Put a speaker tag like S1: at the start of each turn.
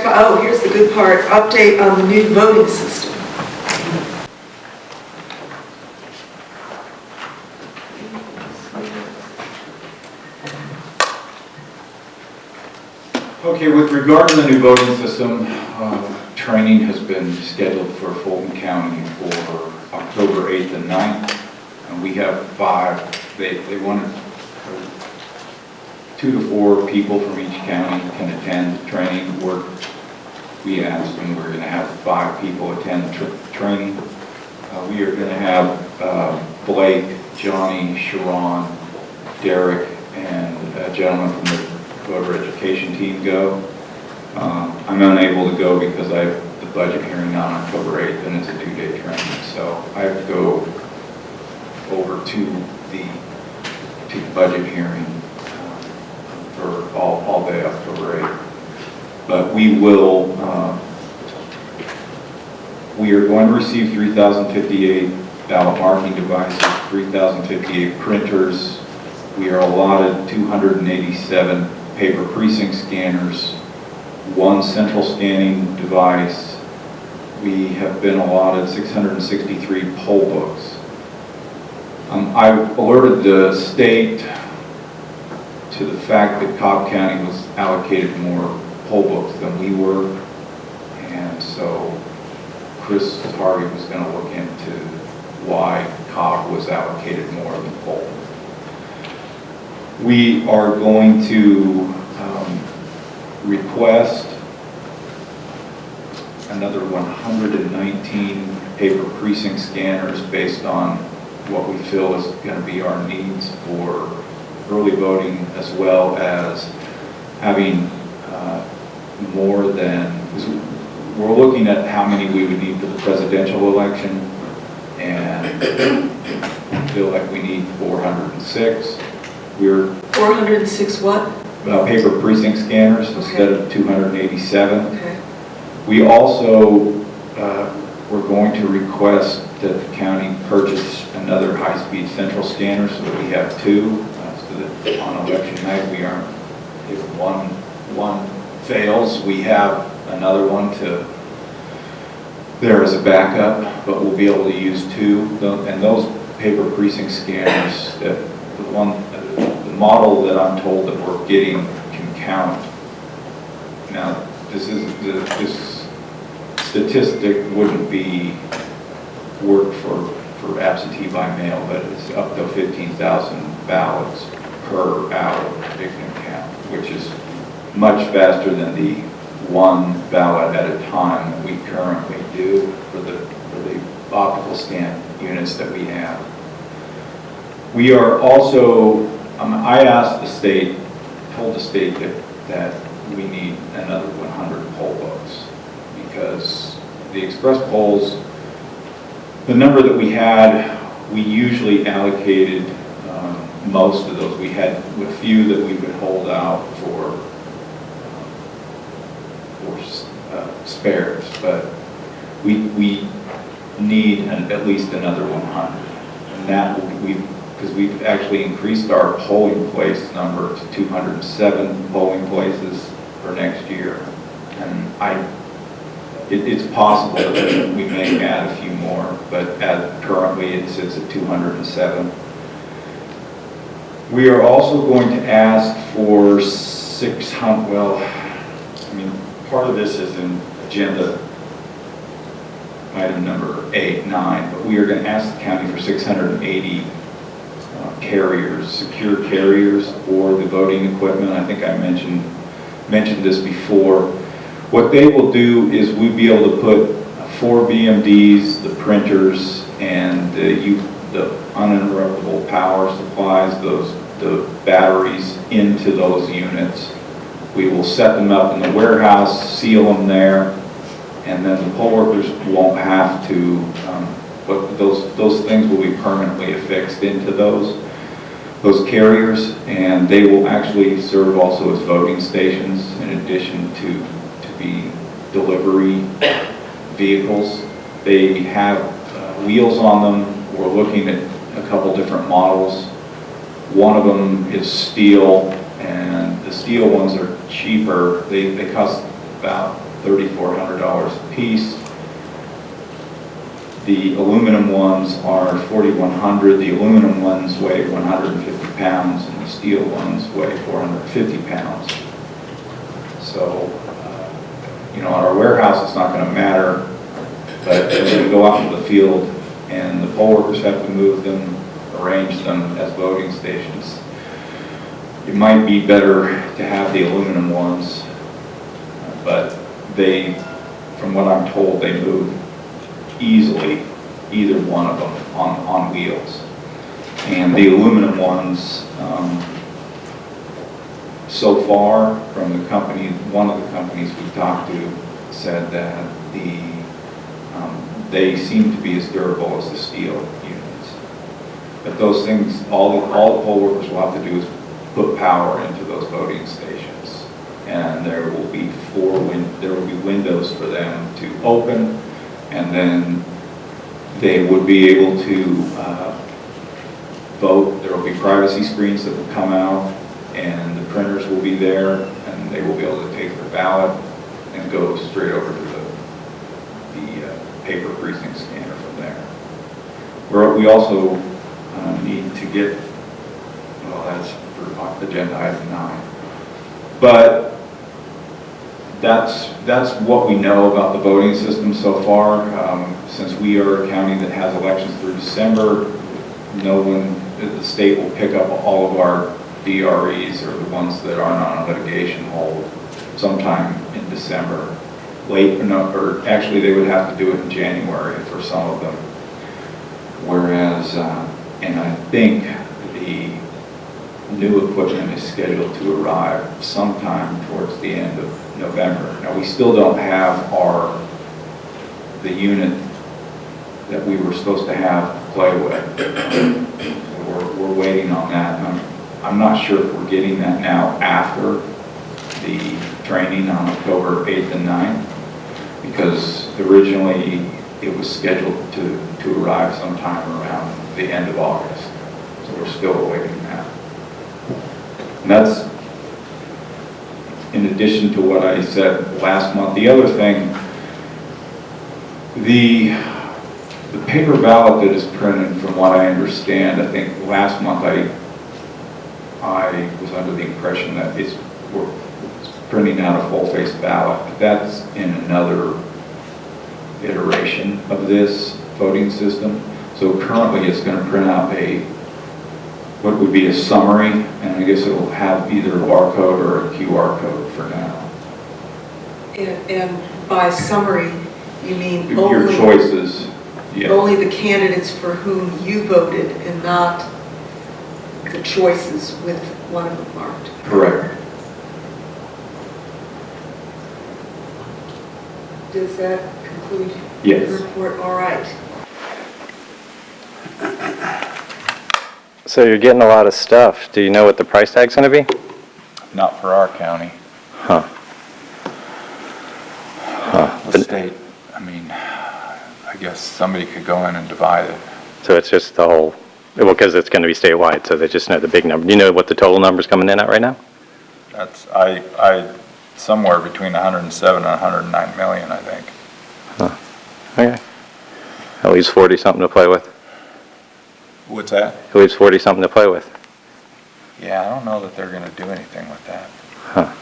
S1: oh, here's the good part, update on the new voting system.
S2: Okay, with regard to the new voting system, training has been scheduled for Fulton County for October 8th and 9th. And we have 5, they wanted 2 to 4 people from each county can attend training. We asked them we're going to have 5 people attend training. We are going to have Blake, Johnny, Sharon, Derek, and a gentleman from the voter education team go. I'm unable to go because I have the budget hearing on October 8th and it's a 2-day training. So I have to go over to the budget hearing for all day October 8th. But we are going to receive 3,058 ballot marking devices, 3,058 printers. We are allotted 287 paper precinct scanners, 1 central scanning device. We have been allotted 663 poll books. I alerted the state to the fact that Cobb County was allocated more poll books than we were, and so Chris Harvey was going to look into why Cobb was allocated more than Fulton. We are going to request another 119 paper precinct scanners based on what we feel is going to be our needs for early voting, as well as having more than, we're looking at how many we would need for the presidential election, and I feel like we need 406. We're
S1: 406 what?
S2: Paper precinct scanners instead of 287.
S1: Okay.
S2: We also we're going to request that the county purchase another high-speed central scanner so that we have 2. So that on election night we aren't, if one fails, we have another one there as a backup, but we'll be able to use 2. And those paper precinct scanners, the model that I'm told that we're getting can count. Now, this statistic wouldn't be worked for absentee by mail, but it's up to 15,000 ballots per hour it can count, which is much faster than the 1 ballot at a time that we currently do for the optical scan units that we have. We are also, I asked the state, told the state that we need another 100 poll books, because the express polls, the number that we had, we usually allocated most of those. We had a few that we would hold out for spares, but we need at least another 100, and that because we've actually increased our polling place number to 207 polling places for next year, and it's possible that we may add a few more, but currently it sits at 207. We are also going to ask for 600, well, I mean, part of this is in agenda item number 8, 9, but we are going to ask the county for 680 carriers, secure carriers for the voting equipment. I think I mentioned this before. What they will do is we'll be able to put 4 BMDs, the printers, and the uninterruptible power supplies, the batteries, into those units. We will set them up in the warehouse, seal them there, and then the poll workers won't have to, but those things will be permanently affixed into those carriers, and they will actually serve also as voting stations in addition to be delivery vehicles. They have wheels on them. We're looking at a couple different models. One of them is steel, and the steel ones are cheaper. They cost about $3,400 a piece. The aluminum ones are $4,100. The aluminum ones weigh 150 pounds, and the steel ones weigh 450 pounds. So, you know, at our warehouse, it's not going to matter, but as we go out into the field and the poll workers have to move them, arrange them as voting stations, it might be better to have the aluminum ones, but they, from what I'm told, they move easily, either one of them on wheels. And the aluminum ones, so far from the company, one of the companies we talked to said that they seem to be as durable as the steel units. But those things, all the poll workers will have to do is put power into those voting stations, and there will be windows for them to open, and then they would be able to vote. There will be privacy screens that will come out, and the printers will be there, and they will be able to take their ballot and go straight over to the paper precinct scanner from there. We also need to get, well, that's for agenda item 9. But that's what we know about the voting system so far. Since we are a county that has elections through December, the state will pick up all of our DREs, or the ones that aren't on a litigation hold, sometime in December. Or actually they would have to do it in January for some of them. Whereas, and I think the new equipment is scheduled to arrive sometime towards the end of November. Now, we still don't have the unit that we were supposed to have to play with. So we're waiting on that. And I'm not sure if we're getting that now after the training on October 8th and 9th, because originally it was scheduled to arrive sometime around the end of August. So we're still awaiting that. And that's in addition to what I said last month. The other thing, the paper ballot that is printed, from what I understand, I think last month I was under the impression that it's printing out a full-face ballot, but that's in another iteration of this voting system. So currently it's going to print out what would be a summary, and I guess it will have either a barcode or a QR code for now.
S1: And by summary, you mean
S2: Your choices. Yeah.
S1: Only the candidates for whom you voted, and not the choices with one of them marked.
S2: Correct.
S1: Does that conclude
S2: Yes.
S1: your report? All right.
S3: So you're getting a lot of stuff. Do you know what the price tag's going to be?
S2: Not for our county.
S3: Huh.
S2: The state, I mean, I guess somebody could go in and divide it.
S3: So it's just the whole, well, because it's going to be statewide, so they just know the big number. Do you know what the total number's coming in at right now?
S2: That's, somewhere between 107 and 109 million, I think.
S3: Huh. Okay. At least 40 something to play with.
S2: What's that?
S3: At least 40 something to play with.
S2: Yeah, I don't know that they're going to do anything with that.
S3: Huh.